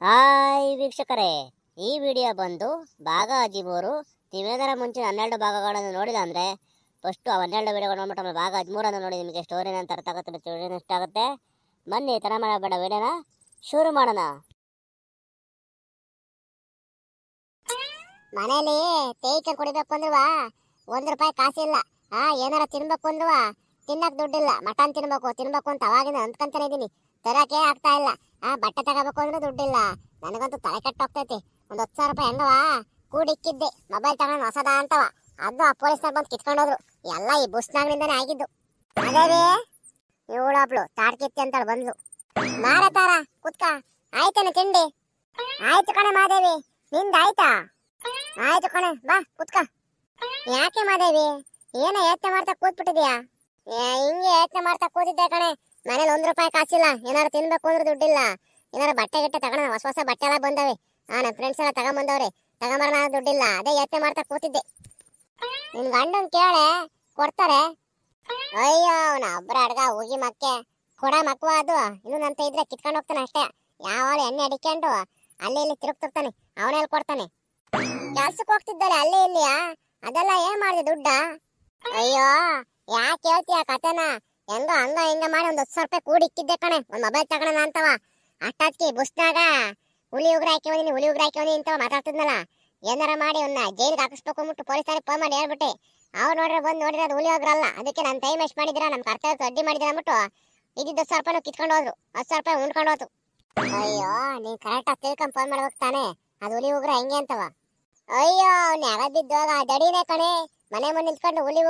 Hi ವೀಕ್ಷಕರೇ, ಈ video ಬಂದು ಭಾಗ 13. ನೀವೇನಾರ ಮುಂಚೆ 12 ಭಾಗಗಳನ್ನು ನೋಡಿಲ್ಲ ಅಂದರೆ ಫಸ್ಟು ಆ 12 ವಿಡಿಯೋಗಳು ನೋಡ್ಬಿಟ್ಟು ಆಮೇಲೆ ಭಾಗ 13 ನೋಡಿ. ನಿಮಗೆ ಸ್ಟೋರಿನ ಅಂತ ಅರ್ಥ ಆಗುತ್ತೆ, ಸ್ಟೋರಿನ ಇಷ್ಟ ಆಗುತ್ತೆ. ಬನ್ನಿ ತರ ಮಾಡಬೇಡ, ವಿಡಿಯೋನ ಶುರು ಮಾಡೋಣ. ಮನೇಲಿ ತೇಯ್ಕ ಕುಡಿಬೇಕು ಅಂದ್ರುವ ₹1 ಕಾಸಿಲ್ಲ. ಏನಾರ ತಿನ್ಬೇಕು ಅಂದ್ರುವ ತಿನ್ನಕ್ ದುಡ್ಡಿಲ್ಲ. ಮಟನ್ ತಿನ್ಬೇಕು ಅಂತ ಅವಾಗಿಂದ ಅಂದ್ಕೊಂತಾನೆ ಇದೀನಿ, ತರಕೆ ಆಗ್ತಾ ಇಲ್ಲ. ಬಟ್ಟೆ ತಗೋಬೇಕು ಅಂದ್ರೆ ದುಡ್ಡಿಲ್ಲ. ನನಗಂತೂ ತಲೆ ಕೆಟ್ಟೋಗ್ತೈತಿ. ಒಂದು ₹10,000 ಹೆಂಗವ ಕೂಡಿಕ್ಕಿದ್ದೆ. ಮೊಬೈಲ್ ತಗೊಂಡು ಹೊಸದ ಅಂತವ, ಅದು ಆ ಪೊಲೀಸ್ನಾಗ ಬಂದು ಕಿತ್ಕೊಂಡೋದ್ರು. ಎಲ್ಲ ಈ ಬುಸ್ನಾಗ್ನಿಂದಾನೆ ಆಗಿದ್ದು. ಅದೇ ಇವಳೊಬ್ಳು ತಾಡ್ಕಿತ್ತಿ ಅಂತ ಬಂದ್ಲು. ಮಾರತಾರ ಕುತ್ಕ, ಆಯ್ತೇನೆ ತಿಂಡಿ? ಆಯ್ತು ಕಣೆ ಮಾದೇವಿ, ನಿಂದಾಯ್ತಾ? ಆಯ್ತು ಕಣೆ, ಬಾ ಕುತ್ಕ. ಯಾಕೆ ಮಾದೇವಿ, ಏನೋ ಯೋಚನೆ ಮಾಡ್ತಾ ಕೂತ್ಬಿಟ್ಟಿದ್ಯಾ? ಹಿಂಗೆ ಯೋಚನೆ ಮಾಡ್ತಾ ಕೂತಿದ್ದೆ ಕಣೆ. ಮನೇಲಿ ₹1 ಕಾಸಿಲ್ಲ. ಏನಾರು ತಿನ್ಬೇಕು ಅಂದ್ರೆ ದುಡ್ಡಿಲ್ಲ. ಏನಾರು ಬಟ್ಟೆ ಗಿಟ್ಟೆ ತಗೋಣ, ಹೊಸ ಬಟ್ಟೆ ಎಲ್ಲ ಬಂದವೆ. ನನ್ನ ಫ್ರೆಂಡ್ಸ್ ಎಲ್ಲ ತಗೊಂಬಂದವ್ರೆ, ತಗೊಂಬರೋಣ, ದುಡ್ಡಿಲ್ಲ. ಅದೇ ಯೋಚನೆ ಮಾಡ್ತಾ ಕೂತಿದ್ದೆ. ನಿನ್ ಗಂಡನ್ ಕೇಳೆ ಕೊಡ್ತಾರೆ. ಅಯ್ಯೋ ಅವನ ಒಬ್ಬರ ಅಡ್ಗ ಹೋಗಿ ಮಕ್ಕೆ ಕೊಡ ಮಕ್ವ. ಅದು ಇನ್ನು ನಂತ ಇದ್ರೆ ಕಿತ್ಕೊಂಡು ಹೋಗ್ತಾನೆ ಅಷ್ಟೇ. ಯಾವ ಎಣ್ಣೆ ಅಡಿಕೊಂಡು ಅಲ್ಲಿ ಇಲ್ಲಿ ತಿರುಗ್ತಿರ್ತಾನೆ. ಅವನೆಲ್ಲಿ ಕೊಡ್ತಾನೆ? ಕೆಲ್ಸಕ್ಕೆ ಹೋಗ್ತಿದ್ದಾರೆ ಅಲ್ಲಿ ಇಲ್ಲಿಯಾ? ಅದೆಲ್ಲ ಏನ್ ಮಾಡಿದೆ ದುಡ್ಡ? ಅಯ್ಯೋ ಯಾಕೆ ಹೇಳ್ತೀಯ ಕತೆನ? ಹೆಂಗ ಹಂಗ ಹಿಂಗ ಮಾಡಿ ಒಂದು ₹10,000 ಕೂಡಿಕ್ಕಿದ್ದೆ ಕಣೆ. ಒಂದ್ ಮೊಬೈಲ್ ತಗೋಣ ಅಂತವ. ಅಷ್ಟಾದ್ಕಿ ಬುಸ್ನಾಗ ಹುಲಿ ಉಗ್ರ ಹಾಕಿ ಇಂತವ ಮಾತಾಡ್ತಿದ್ನಲ್ಲ. ಏನಾರ ಮಾಡಿ ಅವ್ನ ಜೈಲಿಗೆ ಹಾಕಿಸ್ಬೇಕು ಅಂದ್ಬಿಟ್ಟು ಪೊಲೀಸರಿಗೆ ಫೋನ್ ಮಾಡಿ ಹೇಳ್ಬಿಟ್ಟೆ. ಅವ್ರು ನೋಡ್ರೆ ಅದು ಹುಲಿ ಉಗ್ರಲ್ಲ. ಅದಕ್ಕೆ ನಾನು ಟೈಮ್ ವೇಸ್ಟ್ ಮಾಡಿದಿರ, ನಮ್ ಕರ್ತವ್ಯಕ್ಕೆ ಅಡ್ಡಿ ಮಾಡಿದಿರ ಅಂದ್ಬಿಟ್ಟು ಇದ್ದಿದ್ದು ₹10,000 ಕಿತ್ಕೊಂಡು ಹೋದ್ರು. ₹10,000 ಉಂಡ್ಕೊಂಡು ಹೋತು. ಅಯ್ಯೋ ನೀನ್ ಕರೆಕ್ಟಾಗಿ ತಿಳ್ಕೊಂಡ್ ಫೋನ್ ಮಾಡ್ಬೇಕು ತಾನೆ, ಅದು ಹುಲಿ ಉಗ್ರ ಹೆಂಗೆ ಅಂತವ. ಅಯ್ಯೋ ಅವ್ನ ಯಾಗ ಬಿದ್ದೋಗ ದಡಿನೇ ಕಣೆ. ಮನೆ ಮುಂದೆ ನಿಂತ್ಕೊಂಡು ಹುಲಿ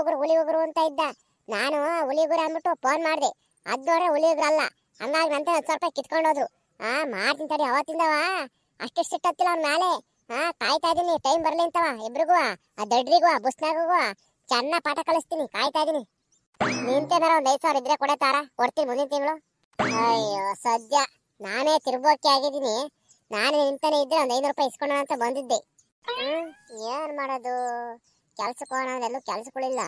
ಉಗುರು ಅಂತ ಇದ್ದ. ನಾನು ಹುಲಿ ಉಗುರು ಅಂದ್ಬಿಟ್ಟು ಫೋನ್ ಮಾಡಿದೆ. ಅದ್ ನೋಡ್ರೆ ಹುಲಿ ಉಗುರು ಅಲ್ಲ. ಹಂಗಾಗಿ ನಂತೆ ₹10,000 ಕಿತ್ಕೊಂಡು ಹೋದ್ರು. ಮಾಡ್ತೀನಿ ತಡಿ. ಅವತ್ತಿಂದವ ಅಷ್ಟು ಸಿಟ್ಟತ್ತಿಲ್ಲ ಅವ್ನ ಮೇಲೆ. ಕಾಯ್ತಾ ಇದೀನಿ ಟೈಮ್ ಬರ್ಲಿ ಅಂತವ. ಇಬ್ರಿಗೂ ಆ ದಡ್ರಿಗೂ ಬುಸ್ನಾಗೂ ಚೆನ್ನಾಗ್ ಪಾಠ ಕಲಿಸ್ತೀನಿ, ಕಾಯ್ತಾ ಇದೀನಿ. ನಿಂತೇನಾರ ಒಂದ್ ₹5,000 ಇದ್ರೆ ಕೊಡತಾರ, ಕೊಡ್ತೀನಿ ಮುಂದಿನ ತಿಂಗಳು. ಅಯ್ಯೋ ಸದ್ಯ ನಾನೇ ತಿರ್ಬೋಕೆ ಆಗಿದ್ದೀನಿ. ನಾನೇ ನಿಂತಾನೆ ಇದ್ರೆ ಒಂದ್ ₹500 ಇಸ್ಕೊಳ್ಳೋಣ ಅಂತ ಬಂದಿದ್ದೆ. ಏನ್ ಮಾಡೋದು, ಕೆಲ್ಸಕ್ಕೆ ಹೋಗೋಣ ಎಲ್ಲೂ ಕೆಲ್ಸಗಳಿಲ್ಲ.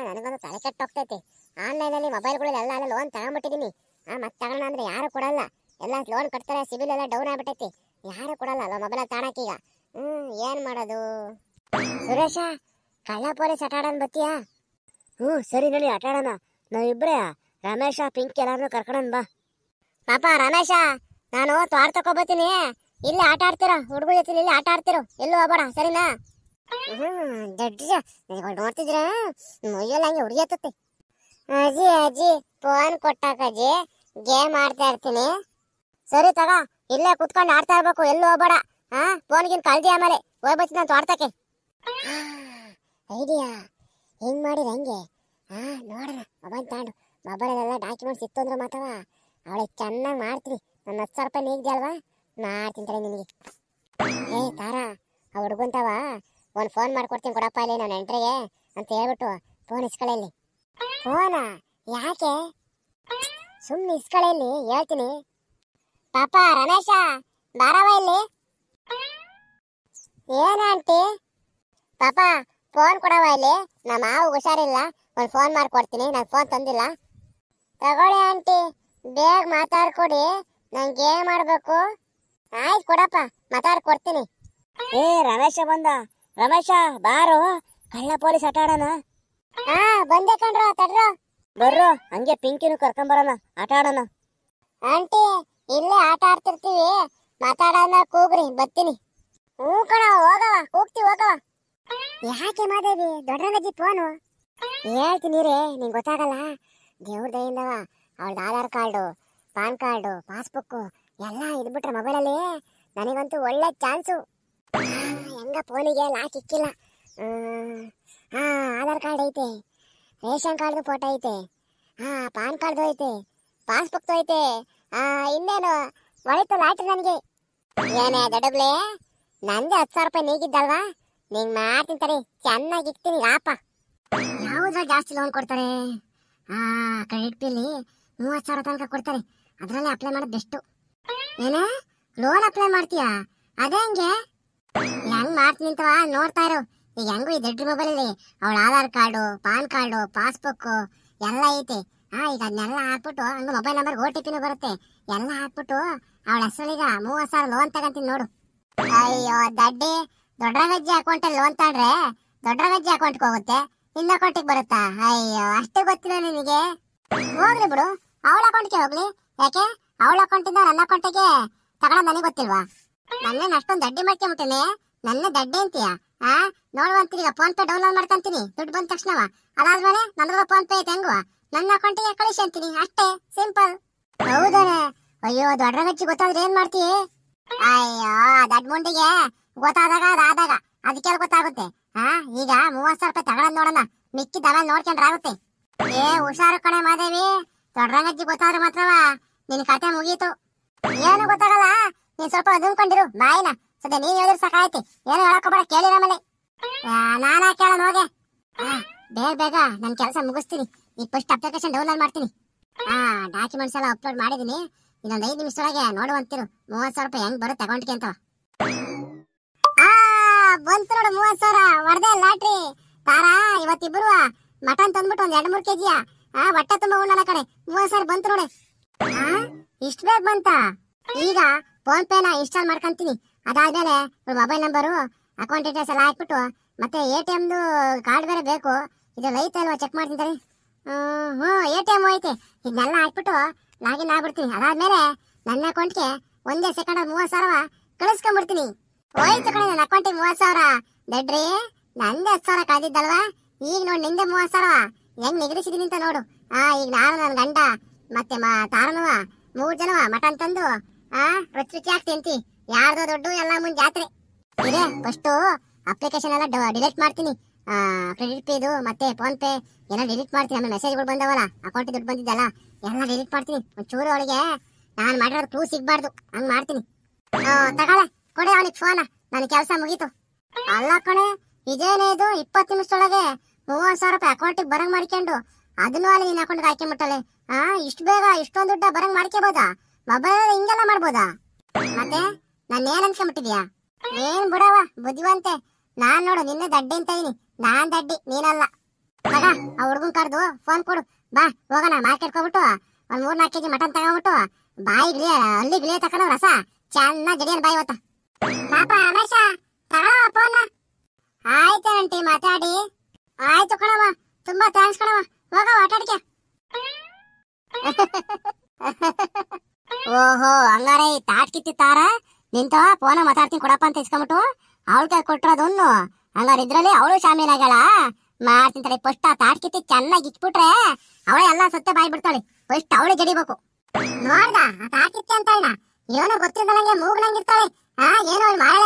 ನನಗೊಂದು ತಲೆ ಕೆಟ್ಟೋಗ್ತೈತೆ. ಆನ್ಲೈನಲ್ಲಿ ಮೊಬೈಲ್ಗಳಲ್ಲಿ ಎಲ್ಲ ಲೋನ್ ತಗೊಂಡ್ಬಿಟ್ಟಿದ್ದೀನಿ. ಮತ್ತೆ ತಗೋಣ ಅಂದ್ರೆ ಯಾರು ಕೊಡಲ್ಲ. ಎಲ್ಲ ಲೋನ್ ಕಟ್ತಾರೆ, ಸಿಬಿಲ್ ಎಲ್ಲ ಡೌನ್ ಆಗ್ಬಿಟ್ಟೈತಿ. ಯಾರು ಕೊಡಲ್ಲ ಅಲ್ವಾ ಮೊಬೈಲ್ ತಾಣಕ್ಕೀಗ. ಏನ್ ಮಾಡೋದು? ಸುರೇಶ, ಕಳ್ಳ ಪೊಲೀಸ್ ಆಟ ಆಡೋಣ ಬತ್ತೀಯಾ? ಸರಿ ನಡಿ ಆಟ ಆಡೋಣ. ನಾವಿಬ್ರೇ ರಮೇಶ ಪಿಂಕಿ ಎಲ್ಲಾರನ್ನೂ ಕರ್ಕೊಂಡ್ ಬಾ. ಪಾಪ ರಮೇಶ, ನಾನು ತೋಟ ತಗೋಬತ್ತೀನಿ. ಇಲ್ಲಿ ಆಟ ಆಡ್ತಿರೋ ಹುಡುಗ ಜೊತೆ ಇಲ್ಲಿ ಆಟ ಆಡ್ತಿರೋ, ಎಲ್ಲೂ ಹೋಗ್ಬೇಡ ಸರಿನಾ? ನೋಡ್ತಿದ್ರ ಮುಯ್ಯಲ್ಲ ಹಂಗೆ ಹುಡುಗಿಯತ್ತೆ. ಅಜ್ಜಿ ಫೋನ್ ಕೊಟ್ಟಾಕಜ್ಜಿ, ಗೇಮ್ ಆಡ್ತಾ ಇರ್ತೀನಿ. ಸರಿ ತಗ, ಇಲ್ಲೇ ಕುತ್ಕೊಂಡು ಆಡ್ತಾ ಇರ್ಬೇಕು, ಎಲ್ಲೂ ಹೋಗ್ಬೇಡ. ಫೋನ್ಗಿನ್ ಕಳ್ದಿ, ಆಮೇಲೆ ಹೋಗ್ಬತ್ತೀನಿ ನಾನು ತೋಟಕ್ಕೆ. ಐಡಿಯಾ ಹೆಂಗ್ ಮಾಡಿದ ಹಂಗೆ? ನೋಡೋಣ, ಮೊಬೈಲ್ ತಗೊಂಡು ಮೊಬೈಲಲ್ಲೆಲ್ಲ ಡಾಕ್ಯುಮೆಂಟ್ಸ್ ಇತ್ತು ಅಂದ್ರೆ ಮಾತವ ಅವಳಿಗೆ ಚೆನ್ನಾಗಿ ಮಾಡ್ತೀನಿ. ನನ್ನ ₹10,000 ನೀಗ್ದೆ ಅಲ್ವಾ, ಮಾಡ್ತೀನಿ ತಡೆ ನಿನಗೆ. ತಾರಾ, ಆ ಹುಡುಗಂತವ ಒಂದು ಫೋನ್ ಮಾಡ್ಕೊಡ್ತೀನಿ ಕೊಡಪ್ಪ ಇಲ್ಲಿ ನಾನು ಎಂಟ್ರಿಗೆ ಅಂತ ಹೇಳ್ಬಿಟ್ಟು ಫೋನ್ ಇಸ್ಕೊಳ್ಳಿ. ಫೋನಾ ಯಾಕೆ? ಸುಮ್ಮನೆ ಇಸ್ಕೊಳ್ಳಿ, ಹೇಳ್ತೀನಿ. ಪಾಪ ರಮೇಶ, ಬಾರವ ಇಲ್ಲಿ. ಏನ ಆಂಟಿ? ಪಾಪ ಫೋನ್ ಕೊಡವ ಇಲ್ಲಿ, ನಮ್ಮ ಮಾವು ಹುಷಾರಿಲ್ಲ, ಒಂದು ಫೋನ್ ಮಾಡ್ಕೊಡ್ತೀನಿ. ನಾನು ಫೋನ್ ತಂದಿಲ್ಲ. ತಗೊಳ್ಳಿ ಆಂಟಿ, ಬೇಗ ಮಾತಾಡ್ಕೊಡಿ, ನಂಗೆ ಏನ್ ಮಾಡ್ಬೇಕು? ಆಯ್ತು ಕೊಡಪ್ಪ, ಮಾತಾಡ್ಕೊಡ್ತೀನಿ. ರಮೇಶ ಬಂದ. ರಮೇಶ ಬಾರೋ, ಕಳ್ಳ ಪೊಲೀಸ್ ಆಟ ಆಡೋಣ. ಬಂದೆ ಕಣ್ರೋ, ತಡ್ರೋ. ಬರ್ರೋ, ಹಂಗೆ ಪಿಂಕಿನೂ ಕರ್ಕೊಂಬರೋಣ, ಆಟ ಆಡೋಣ. ಆಂಟಿ ಇಲ್ಲೇ ಆಟ ಆಡ್ತಿರ್ತೀವಿ, ಮಾತಾಡೋಣ, ಕೂಗ್ರಿ, ಬರ್ತೀನಿ. ಕಣ, ಹೋಗವ, ಕೂಗ್ತೀವಿ, ಹೋಗವ. ಯಾಕೆ ಮಾದೇವಿ, ದೊಡ್ಡನಜ್ಜಿ ಫೋನು? ಹೇಳ್ತೀನಿ ರೇ, ನಿಂಗೆ ಗೊತ್ತಾಗಲ್ಲ. ದೇವ್ರ ದಯಿಂದ ಅವಳ Aadhaar card, PAN card, passbook ಎಲ್ಲ ಇದ್ಬಿಟ್ರೆ ಮೊಬೈಲಲ್ಲಿ ನನಗಂತೂ ಒಳ್ಳೆ ಚಾನ್ಸು. ಹೆಂಗ ಫೋನಿಗೆ ಲಾಕ್ ಇಕ್ಕಿಲ್ಲ. ಆಧಾರ್ ಕಾರ್ಡ್ ಐತೆ, ರೇಷನ್ ಕಾರ್ಡ್ದು ಫೋಟೋ ಐತೆ, ಪಾನ್ ಕಾರ್ಡ್ದು ಐತೆ, ಪಾಸ್ಬುಕ್ದು ಐತೆ. ಇನ್ನೇನು ಒಳಿತು ಲಾಟ್ರಿ ನನಗೆ. ಏನೇ ದೊಡ್ಡಗ್ಲೇ, ನಂದೇ ₹10,000 ನೀಗಿದ್ದಲ್ವಾ, ನಿಂಗೆ ಮಾಡ್ತೀನಿ ತಡಿ, ಚೆನ್ನಾಗಿ ಇಕ್ತೀನಿ. ಆಪ ಯಾವುದ್ರ ಜಾಸ್ತಿ ಲೋನ್ ಕೊಡ್ತಾರೆ? ಕ್ರೆಡಿಟ್ ಬಿಲ್ಲಿ 30,000 ತನಕ ಕೊಡ್ತಾರೆ. ಅದರಲ್ಲೇ ಅಪ್ಲೈ ಮಾಡೋದು ಬೆಸ್ಟು. ಏನ ಲೋನ್ ಅಪ್ಲೈ ಮಾಡ್ತೀಯಾ? ಅದೇ ಹೆಂಗೆ? ಹೆಂಗ್ ಮಾಡ್ತೀನಿ ಅಂತವ ನೋಡ್ತಾ ಇರು. ಈಗ ಹೆಂಗು ಈ ದೊಡ್ಡ ಮೊಬೈಲ್ ಅಲ್ಲಿ ಅವಳ Aadhaar card, PAN card, passbook ಎಲ್ಲ ಐತೆ. ಈಗ ಅದನ್ನೆಲ್ಲ ಹಾಕ್ಬಿಟ್ಟು ಹಂಗ ಮೊಬೈಲ್ ನಂಬರ್ OTP ಬರುತ್ತೆ. ಎಲ್ಲ ಹಾಕ್ಬಿಟ್ಟು ಅವಳ ಹೆಸರಿಗ 30,000 ಲೋನ್ ತಗಂತೀನಿ ನೋಡು. ಅಯ್ಯೋ ದಡ್ಡಿ, ದೊಡ್ಡರಗಜ್ಜಿ ಅಕೌಂಟ್ ಅಲ್ಲಿ ಲೋನ್ ತಗೊಂಡ್ರೆ ದೊಡ್ಡರಗಜ್ಜಿ ಅಕೌಂಟ್ಗೆ ಹೋಗುತ್ತೆ, ನಿನ್ನ ಅಕೌಂಟಿಗೆ ಬರುತ್ತಾ? ಅಯ್ಯೋ ಅಷ್ಟೇ ಗೊತ್ತಿಲ್ಲ ನಿನಗೆ. ಹೋಗ್ಲಿ ಬಿಡು, ಅವಳ ಅಕೌಂಟ್ಗೆ ಹೋಗ್ಲಿ. ಯಾಕೆ ಅವಳ ಅಕೌಂಟಿಂದ ನನ್ನ ಅಕೌಂಟಿಗೆ ತಗೊಳ್ಳೋದು ನನಗೆ ಗೊತ್ತಿಲ್ವಾ? ನನ್ನೇನು ಅಷ್ಟೊಂದು ದಡ್ಡಿ ಮಾಡ್ಕೊಂಬಿಟ್ಟೇನೆ, ನನ್ನ ದಡ್ಡಿ ಅಂತೀಯ? ನೋಡುವಂತೀನಿ, ಈಗ ಫೋನ್ ಪೇ ಡೌನ್ಲೋಡ್ ಮಾಡ್ಕೊಂತೀನಿ ದುಡ್ಡು ಬಂದ ತಕ್ಷಣವ. ಅದಾದ್ಮೇಲೆ ನನ್ನ ಫೋನ್ ಪೇ ಐತೆ ಹೆಂಗುವ ನನ್ನ ಅಕೌಂಟಿಗೆ ಕಳಿಸಿ ಅಂತೀನಿ, ಅಷ್ಟೇ ಸಿಂಪಲ್. ಹೌದಾನೆ? ಅಯ್ಯೋ ದೊಡ್ಡರಗಜ್ಜಿ ಗೊತ್ತಾದ್ರೆ ಏನ್ ಮಾಡ್ತೀಯ? ಅಯ್ಯೋ ದಡ್ಡ ಮುಂಡಿಗೆ ಗೊತ್ತಾದಾಗ ಅದಾದಾಗ ಅದಕ್ಕೆಲ್ಲ ಗೊತ್ತಾಗುತ್ತೆ. ಈಗ 30,000 ರೂಪಾಯಿ ತಗೊಳದ್ ನೋಡೋಣ, ಮಿಕ್ಕಿದ ಆಮೇಲೆ ನೋಡ್ಕೊಂಡ್ರೆ ಆಗುತ್ತೆ. ಹುಷಾರು ಕಣೆ ಮಾದೇವಿ, ದೊಡ್ಡರಂಗಜ್ಜಿ ಗೊತ್ತಾದ್ರೆ ಮಾತ್ರವ ನಿನ್ ಕತೆ ಮುಗೀತು. ಏನು ಗೊತ್ತಾಗಲ್ಲ, ನೀನ್ ಸ್ವಲ್ಪ ಅದುಕೊಂಡಿರು ಬಾಯಿನ. ಸದ್ಯ ನೀನ್ ಹೇಳಿದ್ರೆ ಸಾಕಾಯ್ತಿ, ಏನು ಹೇಳಕೋಬೇಡ, ಕೇಳಿರ ಮೇಲೆ ನಾನಾ ಕೇಳೋಣ ಹೋಗೆ. ಬೇಗ ಬೇಗ ನನ್ ಕೆಲಸ ಮುಗಿಸ್ತೀನಿ. ಈಗ ಫಸ್ಟ್ ಅಪ್ಲಿಕೇಶನ್ ಡೌನ್ಲೋಡ್ ಮಾಡ್ತೀನಿ. ಡಾಕ್ಯುಮೆಂಟ್ಸ್ ಎಲ್ಲ ಅಪ್ಲೋಡ್ ಮಾಡಿದೀನಿ. ಇನ್ನೊಂದು 5 ನಿಮಿಷದೊಳಗೆ ನೋಡುವಂತಿರು 30,000 ರೂಪಾಯಿ ಹೆಂಗ್ ಬರುತ್ತೆ ಅಕೌಂಟ್ಗೆ ಅಂತ. ಬಂತು ನೋಡು 30,000, ಹೊಡೆದೆ ಲಾಟ್ರಿ. ತಾರಾ ಇವತ್ತಿಬ್ರು ಮಟನ್ ತಂದ್ಬಿಟ್ಟು ಒಂದ್ 2-3 ಕೆಜಿಯ ಹೊಟ್ಟೆ ತುಂಬ ಉಣ್ಣನ ಕಡೆ 30,000 ಬಂತು ನೋಡಿ. ಇಷ್ಟ ಬೇಗ ಬಂತ? ಈಗ ಫೋನ್ ಪೇನ ಇನ್ಸ್ಟಾಲ್ ಮಾಡ್ಕೊಂತೀನಿ. ಅದಾದ್ಮೇಲೆ ಮೊಬೈಲ್ ನಂಬರು ಅಕೌಂಟ್ ಡೀಟೇಲ್ಸ್ ಎಲ್ಲ ಹಾಕ್ಬಿಟ್ಟು ಮತ್ತೆ ATM ಕಾರ್ಡ್ ಬೇರೆ ಬೇಕು. ಇದ್ರಲ್ಲಿ ಐತೆ ಅಲ್ವಾ ಚೆಕ್ ಮಾಡ್ತೀನಿ. ATM ಐತೆ, ಇದನ್ನೆಲ್ಲ ಹಾಕ್ಬಿಟ್ಟು ಲಾಗಿನ್ ಆಗ್ಬಿಡ್ತೀನಿ. ಅದಾದ್ಮೇಲೆ ನನ್ನ ಅಕೌಂಟ್ಗೆ ಒಂದೇ ಸೆಕೆಂಡ್ 30,000 ಕಳಿಸ್ಕೊಂಡ್ಬಿಡ್ತೀನಿ. ಹೋಯ್ತು ಕಣೆ ನನ್ನ ಅಕೌಂಟಿಗೆ 30,000. ದಡ್ರಿ, ನಂದೇ 10,000 ಕಾದಿದ್ದಲ್ವಾ, ಈಗ ನೋಡಿ ನಿಂದೆ 30,000 ಹೆಂಗ್ ನಿಗದಿಸಿದೀನಿ ಅಂತ ನೋಡು. ಈಗ ನಾನು ನನ್ನ ಗಂಡ ಮತ್ತೆ ತಾರನವ 3 ಜನವ ಮಟನ್ ತಂದು ರುಚಿ ರುಚಿ ಆಗ್ತೀನಿ. ಯಾರ್ದೋ ದುಡ್ಡು ಎಲ್ಲ ಮುಂದೆ ಜಾತ್ರೆ ಇದೆ. ಫಸ್ಟು ಅಪ್ಲಿಕೇಶನ್ ಎಲ್ಲ ಡಿಲೀಟ್ ಮಾಡ್ತೀನಿ. ಕ್ರೆಡಿಟ್ ಪೇದು ಮತ್ತೆ ಫೋನ್ ಪೇ ಎಲ್ಲ ಡಿಲೀಟ್ ಮಾಡ್ತೀನಿ. ಆಮೇಲೆ ಮೆಸೇಜ್ಗಳು ಬಂದವಲ್ಲ ಅಕೌಂಟ್ ದುಡ್ಡು ಬಂದಿದ್ದಲ್ಲ ಎಲ್ಲ ಡಿಲೀಟ್ ಮಾಡ್ತೀನಿ. ಒಂಚೂರು ಅವಳಿಗೆ ನಾನು ಮಾಡಿರೋದು ಕ್ಲೂ ಸಿಗ್ಬಾರ್ದು, ಹಂಗ್ ಮಾಡ್ತೀನಿ. ತಗೊಳ್ಳೆ ಕೊಡೆ ಅವನಿಗೆ ಫೋನ್, ನನ್ನ ಕೆಲಸ ಮುಗೀತು. ಅಲ್ಲ ಕಣೆ, ಇದೇನೇ ಇದು 20 ನಿಮಿಷದೊಳಗೆ 30,000 ರೂಪಾಯಿ ಅಕೌಂಟಿಗೆ ಬರಂಗ್ ಮಾಡ್ಕೊಂಡು ಅದನ್ನು ಅಲ್ಲಿ ನಿನ್ನ ಅಕೌಂಟ್ಗೆ ಹಾಕೊಂಡ್ಬಿಟ್ಟಲೆ. ಇಷ್ಟು ಬೇಗ ಇಷ್ಟೊಂದು ದುಡ್ಡ ಬರಂಗ್ ಮಾಡ್ಕೋಬೋದಾ? ಮೊಬೈಲ್ ಹಿಂಗೆಲ್ಲ ಮಾಡ್ಬೋದಾ? ಮತ್ತೆ ನಾನು ಏನ್ ಅನ್ಕೊಂಡ್ಬಿಟ್ಟಿದ್ಯಾ? ಏನ್ ಬಿಡವ ಬುದ್ಧಿವಂತೆ, ನಾನ್ ನೋಡು ನಿನ್ನೆ ದಡ್ಡಿ ಅಂತ ಇದೀನಿ. ನಾನ್ ದಡ್ಡಿ, ನೀನಲ್ಲ. ತಗ ಆ ಹುಡ್ಗನ್ ಕರ್ದು ಫೋನ್ ಕೊಡು, ಬಾ ಹೋಗೋಣ ಮಾರ್ಕೆಟ್ಗೆ ಹೋಗ್ಬಿಟ್ಟು ಒಂದ್ 3-4 ಕೆಜಿ ಮಟನ್ ತಗೊಂಡ್ಬಿಟ್ಟು ಬಾಯಿ ಅಲ್ಲಿ ಗಿಳಿಯ ತಕೊಂಡ್ ರಸ ಚೆನ್ನಾಗಿ ಜಡಿಯನ್ ಬಾಯಿ ಹೊತ್ತ. ಪಾಪ ರಮೇಶ ತಗೊಳವ ಫೋನ್. ಆಯ್ತು ಆಂಟಿ ಮಾತಾಡಿ. ಆಯ್ತು ಕಣವ, ತುಂಬಾ ಥ್ಯಾಂಕ್ಸ್ ಕಣವ, ಹೋಗವ ಆಟಾಡ್ಕೆ. ಓಹೋ ಹಂಗಾರೆ ತಾಟ್ ಕಿತ್ತಿತ್ತಾರ ನಿಂತ ಫೋನ ಮಾತಾಡ್ತೀನಿ ಕೊಡಪ್ಪ ಅಂತ ಇಸ್ಕೊಂಬಿಟ್ಟು ಅವಳ ಕೈ ಕೊಟ್ಟಿರೋದನ್ನು. ಹಂಗಾರೆ ಇದ್ರಲ್ಲಿ ಅವಳು ಶಾಮೀಲಾಗ್ಯಾಳ. ಮಾಡ್ತೀನಿ ಫಸ್ಟ್ ಆ ತಾಟ್ ಕಿತ್ತಿ ಚೆನ್ನಾಗಿ ಇಟ್ಬಿಟ್ರೆ ಅವಳೆ ಎಲ್ಲ ಸತ್ಯ ಬಾಯ್ ಬಿಡ್ತಾಳೆ. ಫಸ್ಟ್ ಅವಳೆ ಜಡಿಬೇಕು. ನೋಡ್ದ ಆ ತಾಟ್ ಕಿತ್ತಿ ಅಂತ ಏನೋ ಗೊತ್ತಿದ್ದಲಂಗೆ ಮೂಗ್ನಂಗಿರ್ತಾಳೆ. ಏನೋ ಅವಳು ಮಾಡಲ್ಲ